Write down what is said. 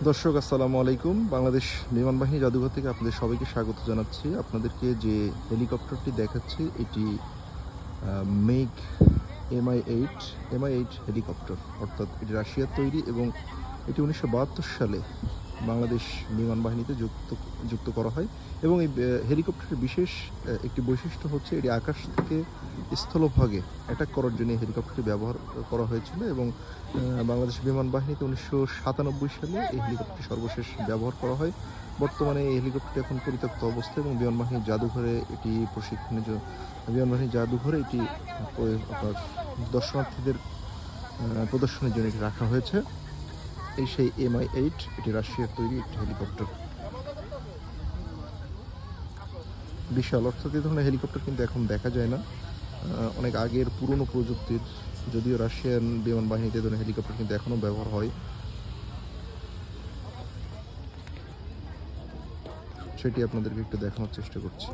দর্শক আসসালামু আলাইকুম। বাংলাদেশ বিমান বাহিনী জাদুঘর থেকে আপনাদের সবাইকে স্বাগত জানাচ্ছি। আপনাদেরকে যে হেলিকপ্টারটি দেখাচ্ছি এটি মেঘ MI8 হেলিকপ্টার, অর্থাৎ এটি রাশিয়ার তৈরি এবং এটি 1972 সালে বাংলাদেশ বিমান বাহিনীতে যুক্ত করা হয়। এবং এই হেলিকপ্টারের বিশেষ একটি বৈশিষ্ট্য হচ্ছে এটি আকাশ থেকে স্থলভাগে অ্যাটাক করার জন্য এই হেলিকপ্টারটি ব্যবহার করা হয়েছিল এবং বাংলাদেশ বিমান বাহিনীতে 1997 সালে এই হেলিকপ্টারটি সর্বশেষ ব্যবহার করা হয়। বর্তমানে এই হেলিকপ্টারটি এখন পরিত্যক্ত অবস্থায় এবং বিমান বাহিনীর জাদুঘরে এটি বিমান বাহিনীর জাদুঘরে এটি আপনার দর্শনার্থীদের প্রদর্শনের জন্য এটি রাখা হয়েছে। এই সেই MI8, এটি রাশিয়ার তৈরি একটি হেলিকপ্টার। বিশাল, অর্থাৎ এই ধরনের হেলিকপ্টার কিন্তু এখন দেখা যায় না। অনেক আগের পুরনো প্রযুক্তির, যদিও রাশিয়ান বিমান বাহিনীতে এই ধরনের হেলিকপ্টার কিন্তু এখনও ব্যবহার হয়। সেটি আপনাদেরকে একটু দেখানোর চেষ্টা করছি।